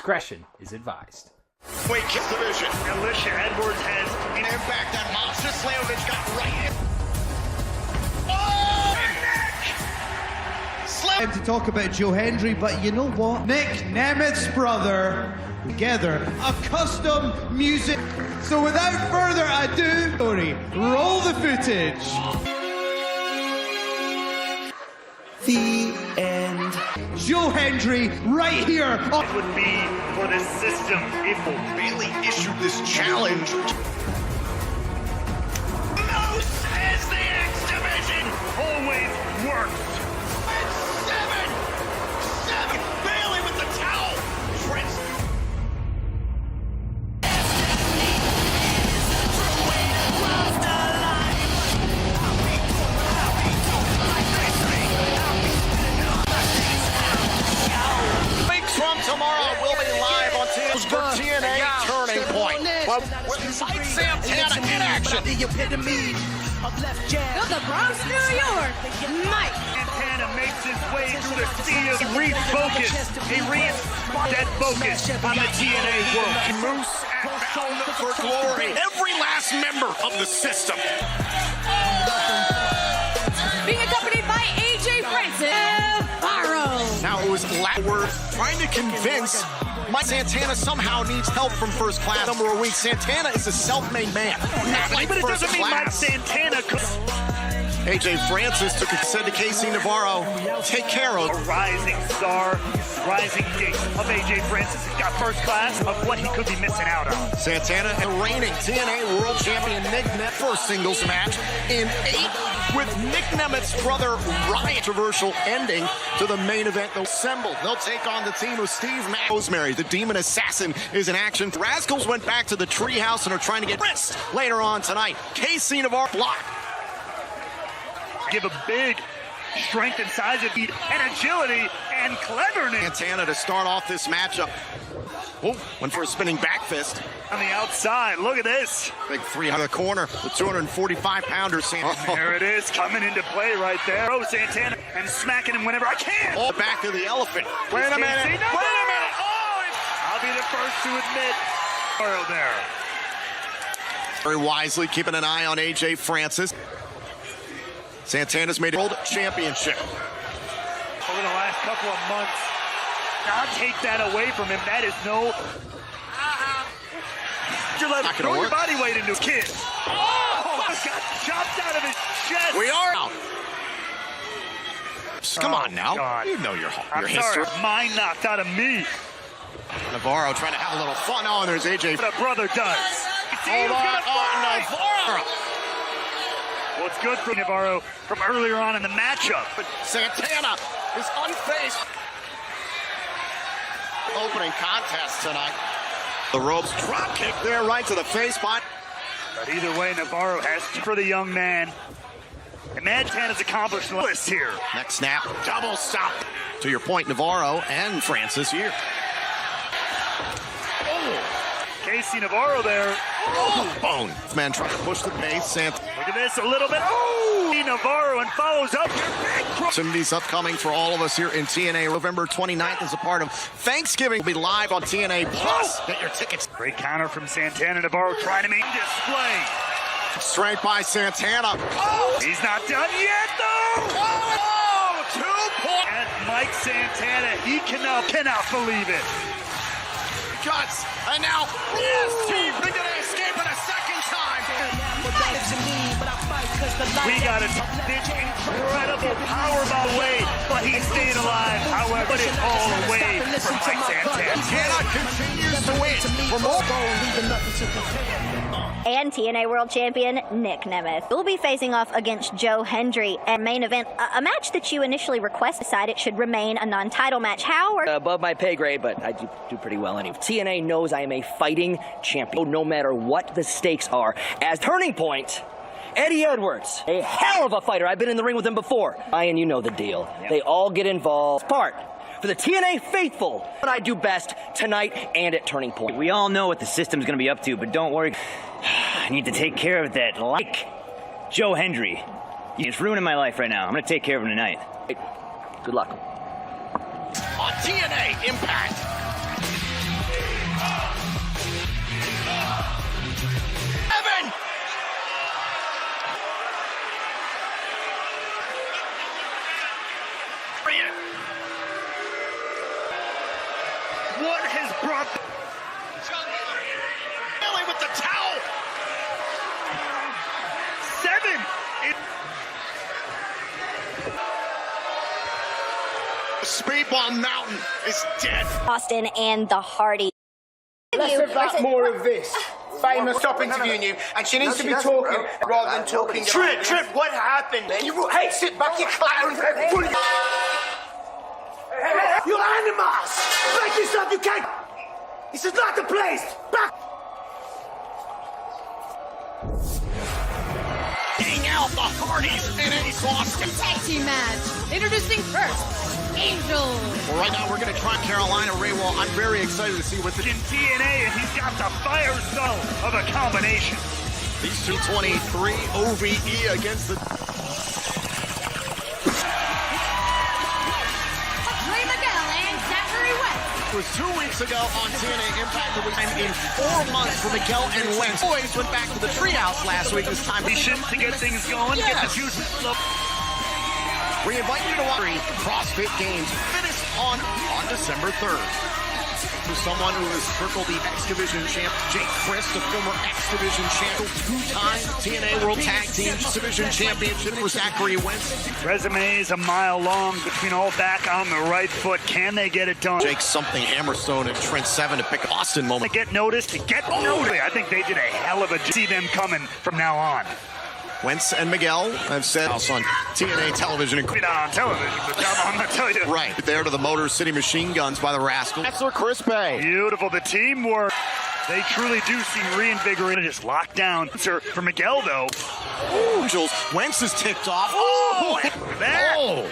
Discretion is advised. Weight division. Alicia Edwards has An impact on Monster Slamovich got right in. Time to talk about Joe Hendry, but you know what? Nick Nemeth's brother, together, a custom music. So without further ado, Tori, roll the footage. The end. Joe Hendry right here. it would be for the system if Bailey issued this challenge. Moose as the X Division always works. Seven. Bailey with the towel. Prince. Weeks from tomorrow, we'll be live on TNA Turning Point. Well, with Mike Santana in action. Go the Bronx, New York. Mike. Santana makes his way through the sea of refocus. He dead focus on the TNA world. Moose bound for glory. Every last member of the system. Being accompanied by AJ Francis. Barrow. Now it was we're trying to convince Mike Santana somehow needs help from first class. Number of weeks, Santana is a self-made man. Not like But it first doesn't mean Mike class. Santana could AJ Francis said to Casey Navarro, take care of. a rising star, rising king of AJ Francis. He's got first class of what he could be missing out on. Santana and reigning TNA World Champion Nick Nemeth first singles match in 8 with Nick Nemeth's brother Ryan. Controversial ending to the main event. They'll assemble. They'll take on the team of Steve Mack. Rosemary, the Demon Assassin, is in action. Rascals went back to the treehouse and are trying to get wrist later on tonight. Casey Navarro block. Give a big strength and size of feet and agility and cleverness Santana to start off this matchup. Oh, went for a spinning back fist. on the outside. Look at this. Big 3 out of the corner. The 245-pounder Santana. There it is, coming into play right there. Oh, Santana, and smacking him whenever I can. Oh, back of the elephant. Wait a Casey, minute. no, Wait a minute. I'll be the first to admit. Oil there. Very wisely keeping an eye on AJ Francis. Santana's made a world championship. Over the last couple of months, not take that away from him. That is no. You're Not letting gonna throw your work. body weight into his kid. Oh, got chopped out of his chest. We are out. Come on now. God. You know your I'm history. sorry, mine knocked out of me. Navarro trying to have a little fun. Oh, and there's AJ. What a brother does. Hold on. Oh, Navarro. Well, it's good for Navarro from earlier on in the matchup. But Santana is unfazed. Opening contest tonight. The ropes drop kick there right to the face spot. But either way, Navarro has for the young man. And Santana's accomplished this here. Next snap, double stop. To your point, Navarro and Francis here. Casey Navarro there. Oh, bone. Man trying to push the pace. Look at this a little bit. Oh, Navarro and follows up. Opportunities upcoming for all of us here in TNA. November 29th is a part of Thanksgiving. We'll be live on TNA Plus. Get your tickets. Great counter from Santana. Navarro trying to make display. Straight by Santana. Oh! He's not done yet, though. Oh! 2 points. And Mike Santana, he cannot believe it. Cuts. And now, yes, team. They're going to escape it a second time. We got it. This incredible power by the way, but he stayed alive. However, put it all away from Mike Santana. Santana continues to win for more. And TNA World Champion Nick Nemeth will be facing off against Joe Hendry at main event, a match that you initially decided should remain a non-title match. How? Above my pay grade, but I do pretty well anyway. TNA knows I am a fighting champion, no matter what the stakes are. As Turning Point, Eddie Edwards, a hell of a fighter. I've been in the ring with him before. Ryan, you know the deal. Yep. They all get involved. Part for the TNA faithful, what I do best tonight and at Turning Point. We all know what the system's going to be up to, but don't worry. I need to take care of that, like Joe Hendry. He's ruining my life right now. I'm going to take care of him tonight. Good luck. On TNA Impact. Evan! What has brought Billy with the towel! 7? Speedball Mountain is dead. Austin and the Hardy. Let's have more of this. Famous. Stop interviewing you, and she needs to be talking rather than talking. Trip, what happened? Hey, sit back, you clown! You animals! Break yourself, you can't! This is not the place! Back! Getting out the Hardys and Ace Austin. Tag team match. Introducing first, Angel. Well, right now we're going to try Carolina Raywall. I'm very excited to see what the In TNA, and he's got the fire zone of a combination. these 223 OVE against the Ray Miguel and Zachary West. It was 2 weeks ago on TNA Impact. It was in 4 months for Miguel and Wentz. Boys went back to the treehouse last week. This time To get things going, get the juices flowing. we invite you to watch CrossFit Games finished on December 3rd. To someone who has circled the X Division champ, Jake Crist, the former X Division champ, 2-time TNA World Tag Team Division Championship for Zachary Wentz. Resume is a mile long between all back on the right foot. Can they get it done? Jake something Hammerstone and Trent Seven to pick Austin moment. Get noticed. I think they did a hell of a job. See them coming from now on. Wentz and Miguel have said on TNA television. Maybe not on television, but I'm going to tell you. Right there to the Motor City Machine Guns by the Rascals. That's their Chris Bay. Beautiful. The teamwork. They truly do seem reinvigorated. Just locked down. For Miguel, though. Angels. Wentz is ticked off. Oh! There. Oh!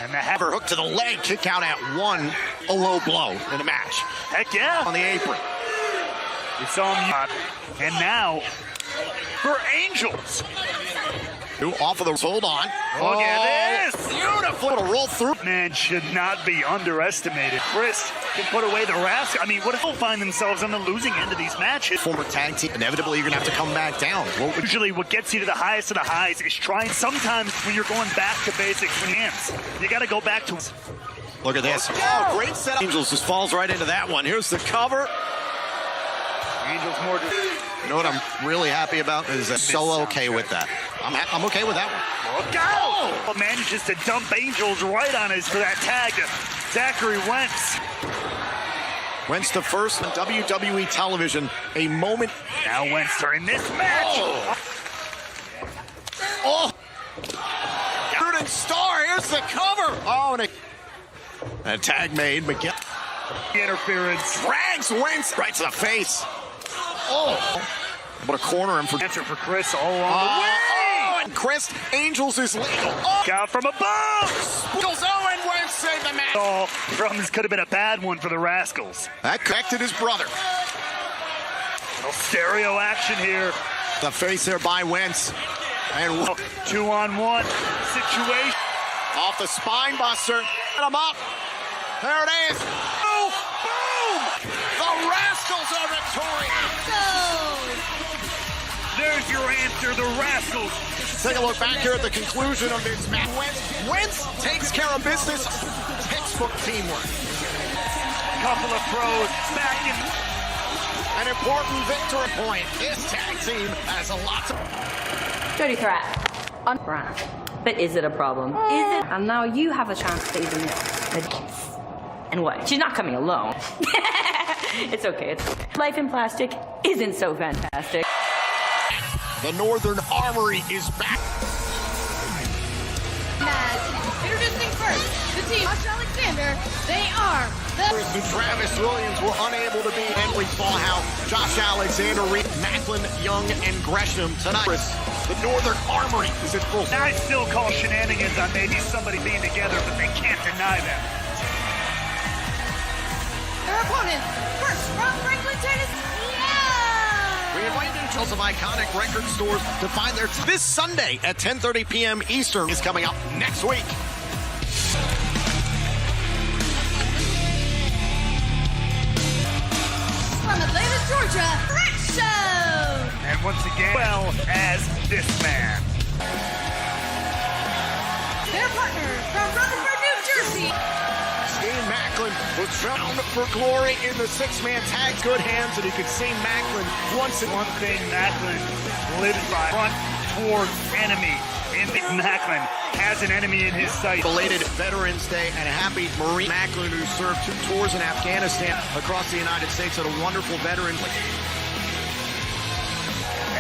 And the Ever hook to the leg. Kick out at 1. A low blow in the match. heck yeah. On the apron. We saw him. And now for Angels. Off of the hold on. Look at this. Beautiful to roll through. Man should not be underestimated. Chris can put away the rascal. I mean, what if they'll find themselves on the losing end of these matches? Former tag team. Inevitably, you're going to have to come back down. Usually what gets you to the highest of the highs is trying. Sometimes when you're going back to basics, you got to go back to. Look at this. Oh, great setup. Angels just falls right into that one. Here's the cover. Angels more. You know what I'm really happy about is so okay with that. I'm okay with that one. Look out! Manages to dump Angels right on us for that tag to Zachary Wentz. Wentz the first on WWE television. A moment. Now Wentz during this match. Oh! Shooting star. Here's the cover. Oh, and a tag made. Miguel. Interference. Drags Wentz right to the face. Oh! But a corner him for answer for Chris all along the way. Oh, and Chris, Angels is legal. Oh! Out from above. Angels Owen Wentz saved the match. Oh, this could have been a bad one for the Rascals. That connected his brother. Little stereo action here. The face there by Wentz. And 2-on-1 situation. Off the spine buster. Get him up. There it is. Boom! Boom! The Rascals are victorious. There's your answer, the Rascals. Take a look back here at the conclusion of this match. Wentz takes care of business. Textbook teamwork. Couple of pros back in. An important victory point. This tag team has a lot to. Dirty threat on Brown. But is it a problem? Is it? And now you have a chance to even know. And what? She's not coming alone. It's okay. Life in plastic isn't so fantastic. The Northern Armory is back. Introducing first, the team Josh Alexander. They are the Travis Williams were unable to beat, and we saw how Josh Alexander, Macklin, Young, and Gresham tonight. The Northern Armory is in full. I still call shenanigans on maybe somebody being together, but they can't deny them. their opponents. First from Franklin, Tennessee. We invite you to some iconic record stores to find their this Sunday at 10:30 p.m. Eastern is coming up next week. Georgia, Gresham. And once again, well as this man. Their partner from Rutherford, New Jersey. Steve Macklin was found for glory in the six-man tag. Good hands, and you can see Macklin once again. One thing Macklin lives by, front toward enemy. Macklin has an enemy in his sight. Belated Veterans Day and a happy Marine. Macklin, who served 2 tours in Afghanistan across the United States, had a wonderful veteran.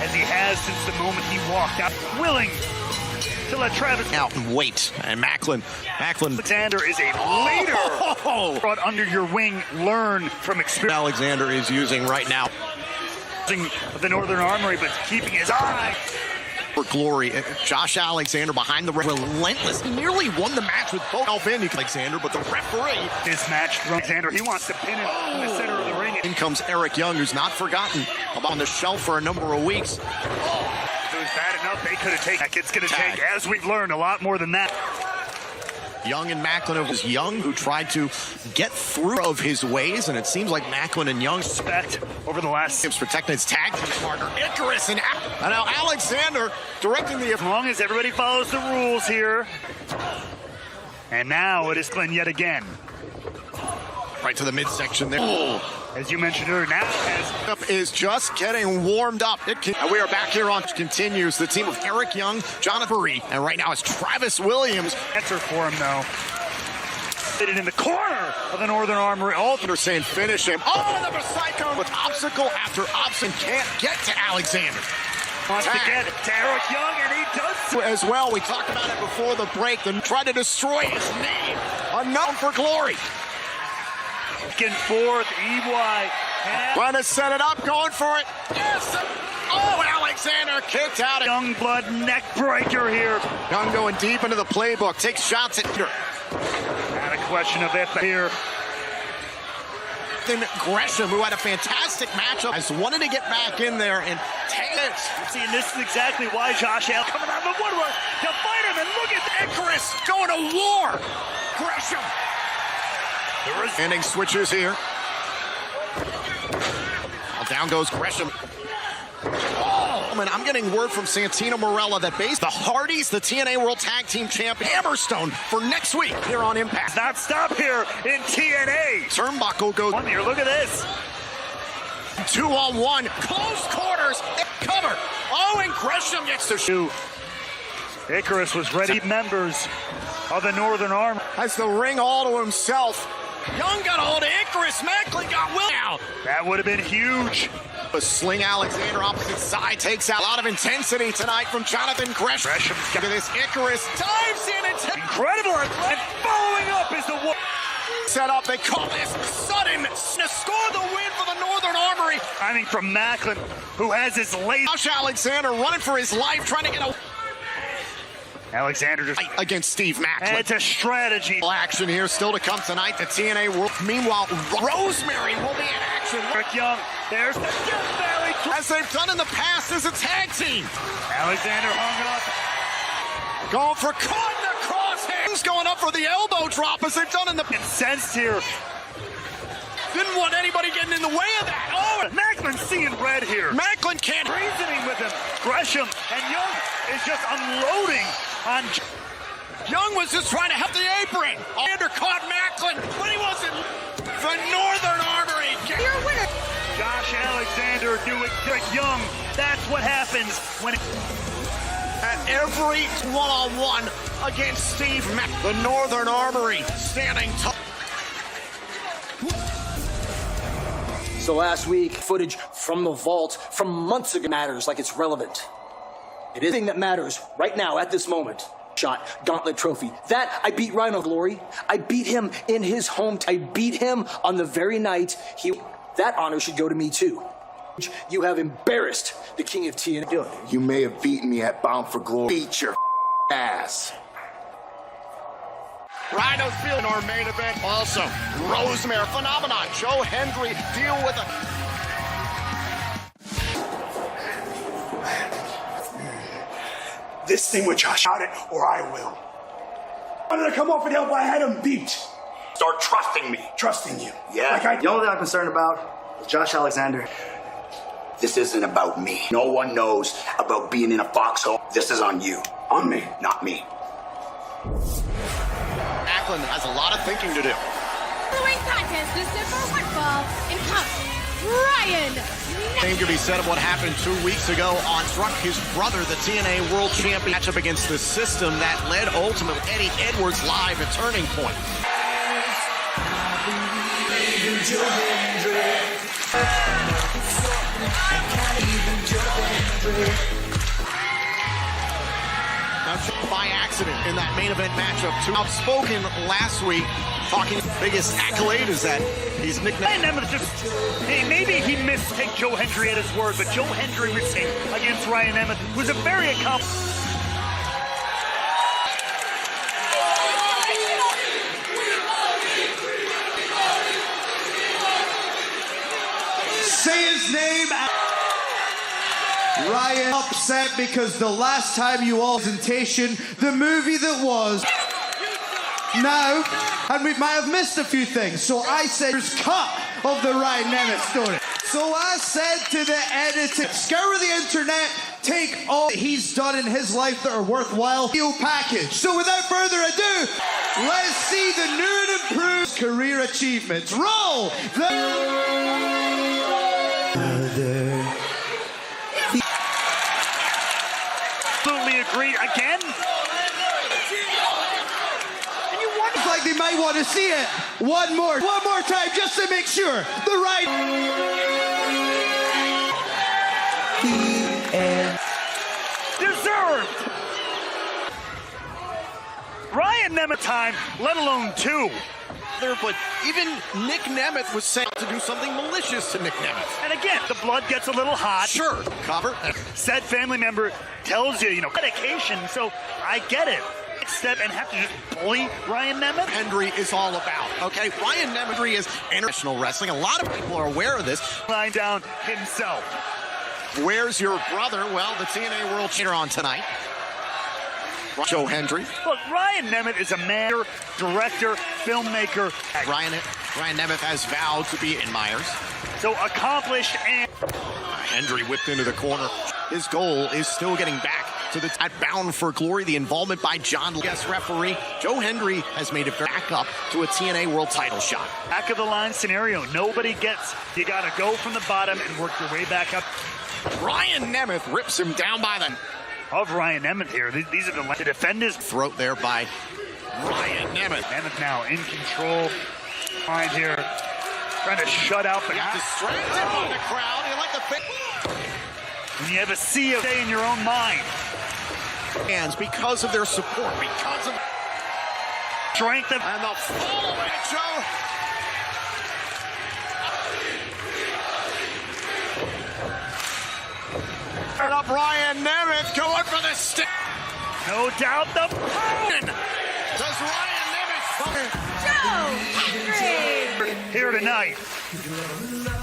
As he has since the moment he walked out, willing to let Travis out and wait. And Macklin. Alexander is a leader. Brought under your wing, learn from experience. Alexander is using right now. The Northern Armory, but keeping his eye. For glory, Josh Alexander behind the relentless. He nearly won the match with both Alvin Alexander, but the referee. This match from Alexander, he wants to pin him in the center of the ring. In comes Eric Young, who's not forgotten about on the shelf for a number of weeks. If it was bad enough, they could have taken. It's going to take, as we've learned, a lot more than that. Young and Macklin. It was Young who tried to get through of his ways, and it seems like Macklin and Young respect over the last games protecting his tag team partner Icarus, and now Alexander directing the. As long as everybody follows the rules here. And now it is Glenn yet again. Right to the midsection there. As you mentioned earlier, now is just getting warmed up. We are back here on continues. The team of Eric Young, Jonathan Reed, and right now it's Travis Williams. Answer for him though. Hit it in the corner of the Northern Armory. They're saying finish him. Oh, the Psycho with obstacle after obstacle can't get to Alexander. Wants to get it to Eric Young, and he does as well. We talked about it before the break. Then try to destroy his name. Enough for glory. Back and forth, EY. Trying to set it up, going for it. Yes! Oh, Alexander kicked out. Young blood neck breaker here. Young going deep into the playbook, takes shots at Peter. Not a question of it here. Then Gresham, who had a fantastic matchup, has wanted to get back in there and take it. See, and this is exactly why Josh Allen coming out of the woodwork to fight him, and look at Icarus going to war. Gresham. Ending switches here. Well, down goes Gresham. Oh, man, I'm getting word from Santino Marella that the Hardys, the TNA World Tag Team Champion, Hammerstone for next week here on Impact. Not stop here in TNA. Turnbuckle goes. One here, look at this. 2-on-1, close quarters, cover. Oh, and Gresham gets to shoot. Icarus was ready. Members of the Northern Army. Has the ring all to himself. Young got a hold of Icarus. Macklin got Will out. That would have been huge. The sling Alexander opposite side takes out a lot of intensity tonight from Jonathan Gresham. Look at this. Icarus dives in and incredible. And following up is the one. Set up. They call this sudden to score the win for the Northern Armory. I mean, from Macklin, who has his late. Josh Alexander running for his life, trying to get a. Alexander just against Steve Macklin. It's a strategy. Action here still to come tonight. The TNA World. Meanwhile, Rosemary will be in action. Rick Young, there's the Death Valley. As they've done in the past as a tag team. Alexander hung it up. Going for caught in the crosshands. Going up for the elbow drop as they've done in the. Incensed here. Didn't want anybody getting in the way of that. Oh, Macklin seeing red here. Macklin can't. Reasoning with him. Gresham and Young is just unloading on. Young was just trying to help the apron. Undercaught Macklin, but he wasn't. The Northern Armory. Your winner. Josh Alexander doing Rick Young. That's what happens when. At every one-on-one against Steve Mack. The Northern Armory standing tall. So last week, footage from the vault from months ago matters like it's relevant. It is the thing that matters right now at this moment. Shot Gauntlet Trophy. That I beat Rhino Glory. I beat him in his home. I beat him on the very night he. That honor should go to me too. You have embarrassed the king of TNA. You may have beaten me at Bound for Glory. Beat your ass. Rhino's feeling our main event also. Rosemary, Phenomenon, Joe Hendry deal with a. This thing with Josh out it, or I will. I wanted to come off and help. I had him beat. Start trusting me. Trusting you. Yeah. Like the only thing I'm concerned about is Josh Alexander. This isn't about me. No one knows about being in a foxhole. This is on you. On me, not me. Ackland has a lot of thinking to do. Following contest is set for one fall in comes Ryan. Same could be said of what happened 2 weeks ago on Struck his brother, the TNA World Champion, matchup against the system that led ultimately Eddie Edwards live at Turning Point. By accident in that main event matchup, too outspoken last week, talking biggest accolade is that he's nicknamed. Maybe he mistake Joe Hendry at his word, but Joe Hendry was against Ryan Nemeth, who's a very accomplished. Say his name. Ryan upset because the last time you all presentation, the movie that was now, and we might have missed a few things. So I said, there's cut of the Ryan Nemeth story. So I said to the editor, scour the internet, take all he's done in his life that are worthwhile, deal package. So without further ado, let's see the new and improved career achievements. Roll the... Absolutely agree again. It's like they might want to see it one more time just to make sure the right. Deserved. Ryan Nemeth time, let alone two. But even Nick Nemeth was sent to do something malicious to Nick Nemeth. And again, the blood gets a little hot. Sure, cover. Said family member tells you, medication, so I get it. Step and have to just bully Ryan Nemeth? Hendry is all about, okay? Ryan Nemeth is international wrestling. A lot of people are aware of this. Line down himself. Where's your brother? Well, the TNA World Champion on tonight. Joe Hendry. Look, Ryan Nemeth is a man, director, filmmaker. Ryan Nemeth has vowed to be in Myers. So accomplished and... Hendry whipped into the corner. His goal is still getting back to the Bound for Glory. The involvement by John, guest referee. Joe Hendry has made it back up to a TNA World title shot. Back of the line scenario. Nobody gets... You got to go from the bottom and work your way back up. Ryan Nemeth rips him down by the... Of Ryan Nemeth here. These are the defenders. Throat there by Ryan Nemeth. Nemeth now in control. Mind here. Trying to shut out the... Distracted by the crowd. You like the pick. When you have a sea of day in your own mind. Hands because of their support. Because of... Strength of... And the fall by Joe. Up Ryan Nemeth going for the stick. No doubt the pound. Does Ryan Nemeth Joe Hendry here tonight?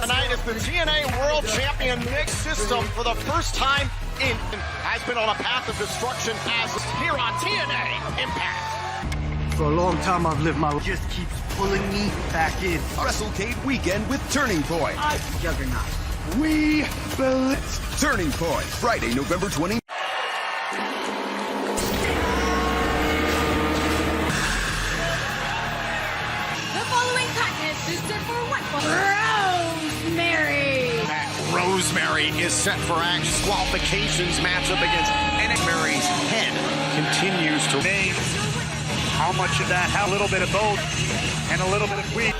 Tonight is the TNA World Champion Nick System for the first time has been on a path of destruction as here on TNA Impact. For a long time I've lived my life. Just keeps pulling me back in. WrestleCade weekend with Turning Point. Juggernaut. We believe. Turning Point, Friday, November 20. The following contest is set for one fall. Rosemary. Rosemary is set for action. Qualifications matchup against Mary's head continues to name. How much of that? How a little bit of both and a little bit of wheat.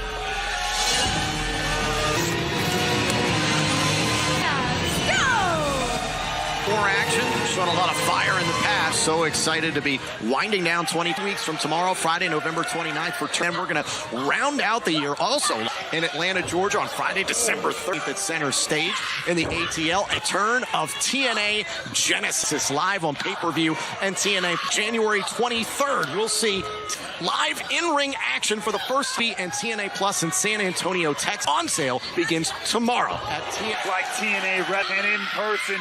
More action, shown a lot of fire in the past. So excited to be winding down 20 weeks from tomorrow, Friday, November 29th for turn. We're going to round out the year also in Atlanta, Georgia on Friday, December 30th at Center Stage in the ATL. A turn of TNA Genesis live on pay-per-view and TNA January 23rd. We'll see live in-ring action for the first beat and TNA Plus in San Antonio, Texas. On sale begins tomorrow at like TNA Red and in person.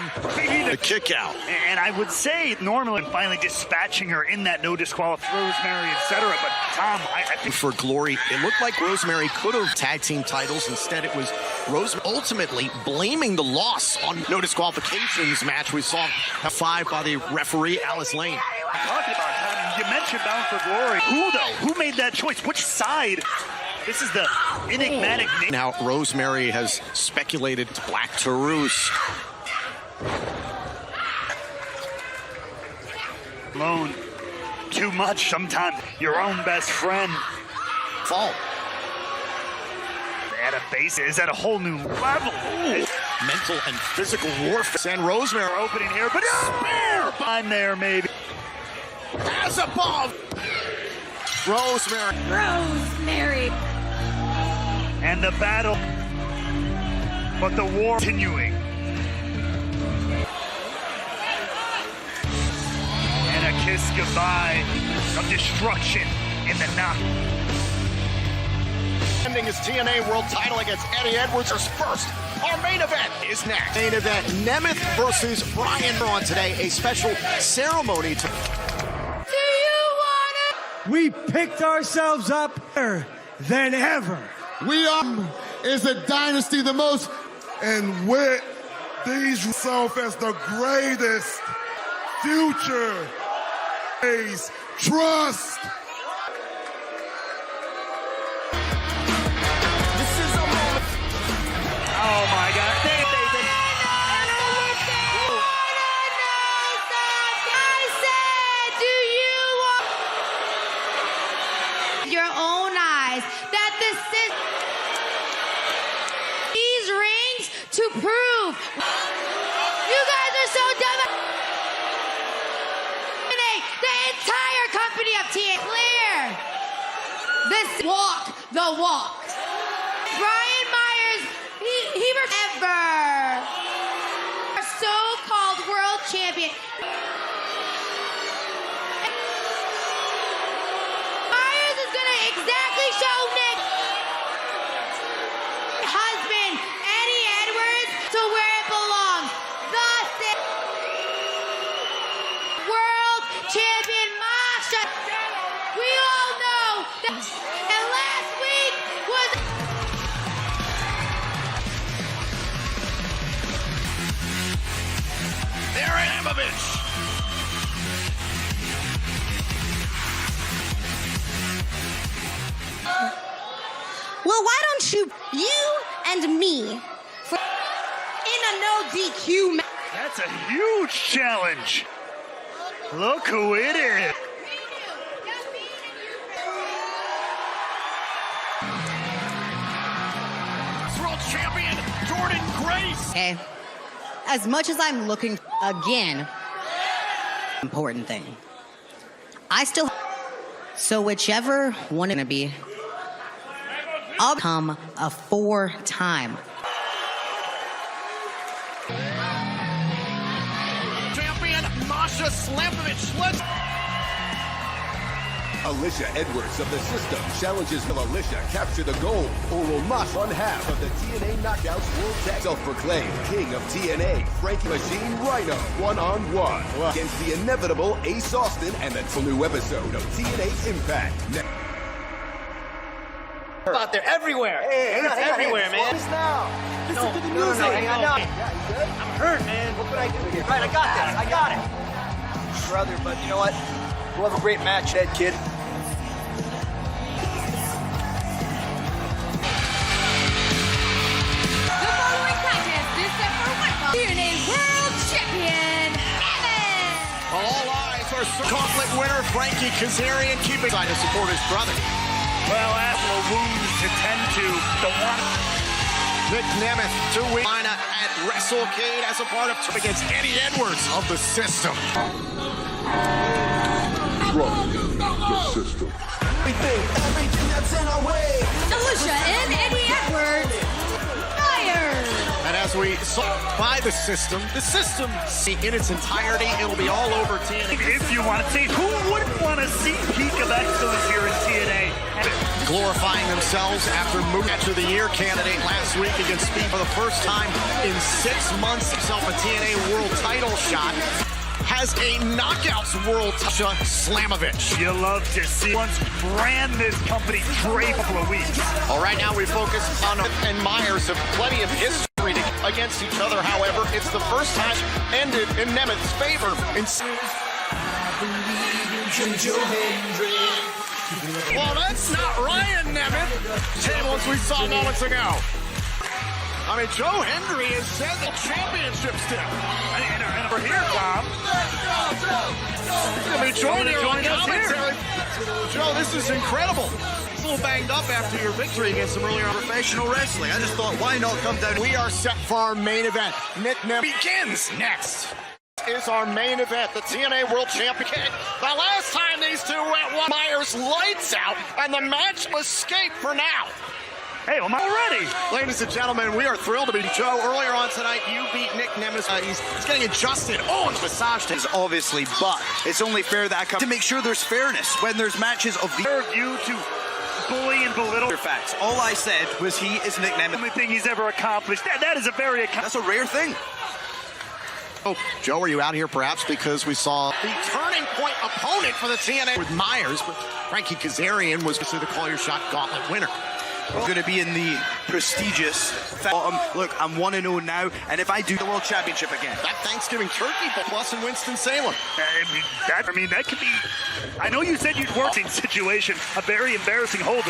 kick out. And I would say normally finally dispatching her in that no disqualification, Rosemary, etc. But Tom, I think For Glory, it looked like Rosemary could have tag team titles. Instead, it was Rosemary ultimately blaming the loss on no disqualifications match. We saw a 5 by the referee, Alice Lane. I'm talking about, Tom, you mentioned Bound for Glory. Who, though? Who made that choice? Which side? This is the enigmatic name. Now, Rosemary has speculated Black Taurus. Alone. Too much sometimes. Your own best friend. Fall. At a base is at a whole new level. Ooh. Mental and physical warfare. And Rosemary Opening here, but spare behind there, maybe. as above. Rosemary. Rosemary. And the battle, but the war continuing. And a kiss goodbye of destruction in the knock. Ending his TNA World title against Eddie Edwards is first. Our main event is next. Main event, Nemeth versus Bryan on today. A special ceremony to... Do you want it? We picked ourselves up better than ever. We are is a dynasty, the most, and with these self as the greatest future days. Trust. Oh my God. I said, do you want your own eyes that this is these rings to prove you guys are so dumb. The entire company of TNA clear. This walk the walk. Brian Myers, he ever so-called world champion. Myers is gonna exactly show Nick husband Eddie Edwards to where it belongs. The world champion Masha. We all know that. And last week was. Well, why don't you and me in a no DQ match? That's a huge challenge. Look who it is. World champion, Jordan Grace. Okay. As much as I'm looking again, important thing. I still. So whichever one it's gonna be, I'll become a 4-time. Champion Masha Slamovich. Let's... Alicia Edwards of the System challenges will Alicia capture the gold, or will Masha on half of the TNA Knockouts World Tag self-proclaimed King of TNA, Frankie Machine Rhino, one-on-one against the inevitable Ace Austin and the new episode of TNA Impact. Out there everywhere. Hey, it's everywhere, man. Focus now. Listen to the music. hang on now. Yeah, you good? I'm hurt, man. What can I do here? Right, I got this. I got it. Brother, but you know what? We'll have a great match, Ed, kid. The following contest is set for one fall. TNA World Champion, Evan. All eyes are Gauntlet winner Frankie Kazarian keeping trying to support his brother. Well, after wounds to tend to, the one. Nick Nemeth to win at WrestleCade as a part of against Eddie Edwards of the System. The System. Everything that's in our way. Alicia and Eddie Edwards. Myers. And as we saw by the System in its entirety, it'll be all over TNA. If you want to see, who wouldn't want to see peak of excellence here in TNA? glorifying themselves after Match of the Year candidate last week against Speed for the first time in 6 months. Himself a TNA World Title shot. Has a Knockouts World Title. Slamovich. You love to see once ran this company drape for a week. All right, now we focus on and Myers have plenty of history against each other. However, it's the first time ended in Nemeth's favor. Well, that's not Ryan Nemeth. Tables we saw moments ago. I mean, Joe Hendry has said the championship step. And we're here, Tom. I mean, join us here. Joe, this is incredible. A little banged up after your victory against him earlier on professional wrestling. I just thought, why not come down? We are set for our main event. Nick Nemeth begins next. Is our main event, the TNA World Championship. The last time these two went one, Myers lights out, and the match escaped for now. Hey, I'm already. Ladies and gentlemen, we are thrilled to be Joe. Earlier on tonight, you beat Nick Nemeth. He's getting adjusted. Oh, it's massaged. Obviously, but it's only fair that I come to make sure there's fairness when there's matches of the. Serve you to bully and belittle. Facts. All I said was he is Nick Nemeth. The only thing he's ever accomplished. That is a very. That's a rare thing. Oh, Joe, are you out here perhaps because we saw the turning point opponent for the TNA with Myers, but Frankie Kazarian was the Call Your Shot Gauntlet winner. Going to be in the prestigious bottom. Look, I'm 1-0 now, and if I do the World Championship again, that Thanksgiving turkey plus in Winston-Salem. I mean, that could be. I know you said you'd work in situation, a very embarrassing hold.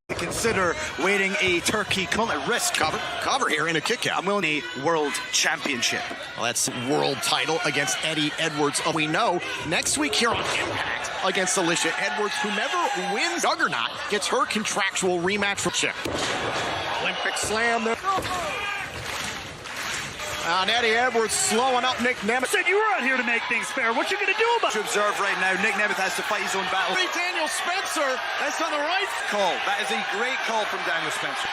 Consider wearing a turkey at risk cover here in a kick out. I'm willing a World Championship. Well, that's world title against Eddie Edwards. We know next week here on Impact against Alicia Edwards, whomever wins Juggernaut gets her contractual rematch from Chip. Olympic slam there. And Eddie Edwards slowing up Nick Nemeth. Said you were out here to make things fair. What you gonna do about it? To observe right now, Nick Nemeth has to fight his own battle. Daniel Spencer, that's on the right call. That is a great call from Daniel Spencer.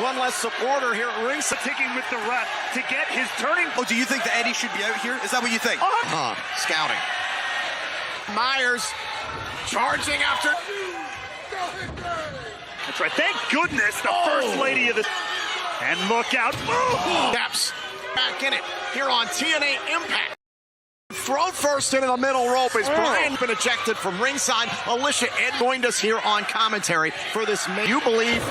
One less supporter here at ringside. Ticking with the ref to get his turning. Oh, do you think that Eddie should be out here? Is that what you think? Scouting. Myers charging after. That's right. Thank goodness the first lady of the. And look out. Steps. Back in it here on TNA Impact. Throw first into the middle rope as Brian been ejected from ringside. Alicia Ed joined us here on commentary for this. You believe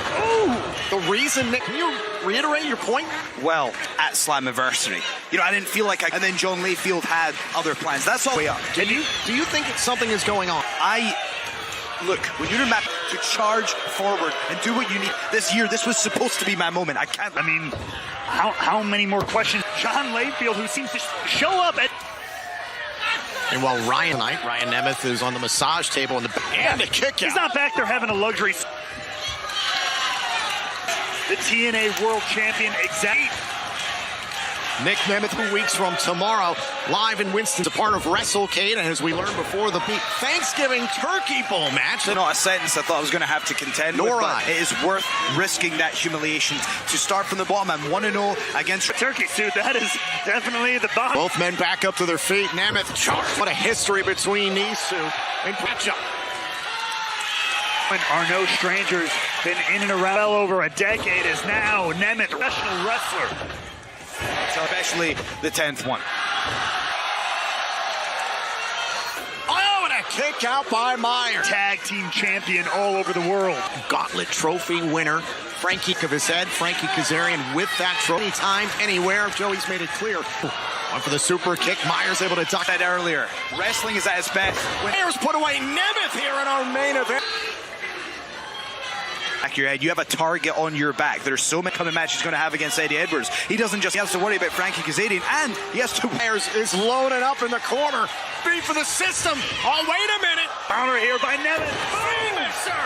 the reason, Nick? Can you reiterate your point? Well, at Slammiversary, I didn't feel like and then John Layfield had other plans. That's all way up. Do you think something is going on? Look, when you're in map to charge forward and do what you need this year, this was supposed to be my moment. I mean, how many more questions? John Layfield, who seems to show up at. And while Ryan Nemeth is on the massage table in the and a kick out. He's not back there having a luxury. The TNA World Champion, exactly. Nick Nemeth 2 weeks from tomorrow, live in Winston, a part of WrestleCade, and as we learned before, the Thanksgiving Turkey Bowl match. Not a sentence I thought I was going to have to contend with, but it is worth risking that humiliation to start from the bottom. I'm 1-0 against Turkey suit. That is definitely the bottom. Both men back up to their feet. Nemeth charged. What a history between these two in matchup. Are no strangers. Been in and around well over a decade. Is now Nemeth, professional wrestler. Especially the 10th one. Oh, and a kick out by Myers. Tag team champion all over the world. Gauntlet trophy winner. Frankie of his head. Frankie Kazarian with that trophy. Anytime, anywhere. Joey's made it clear. One for the super kick. Myers able to duck that earlier. Wrestling is at its best. Myers put away Nemeth here in our main event. Your head. You have a target on your back. There's so many coming matches he's going to have against Eddie Edwards. He doesn't just have to worry about Frankie Kazarian, and he has to. Myers is loaded up in the corner. Beat for the system. Oh, wait a minute. Counter here by Nemeth. Boom, sir.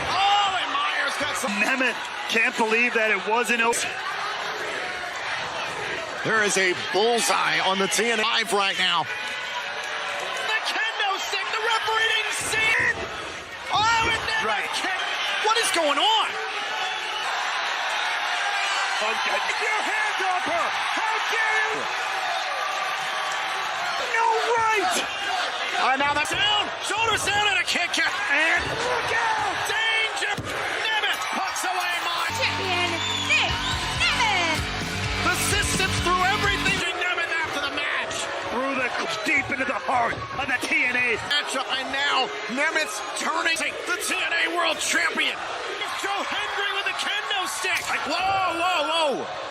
Oh, and Myers got some. Nemeth can't believe that it wasn't. There is a bullseye on the TNA live right now. The kendo stick. The referee didn't see it. Oh, and Nemeth. Right. What is going on? Get your hands off her! How dare you! No right! Now that's down! Shoulders down and a kick out! way. Matchup, and now Nemeth turning the TNA World Champion. Joe Hendry with a kendo stick. Whoa, whoa, whoa.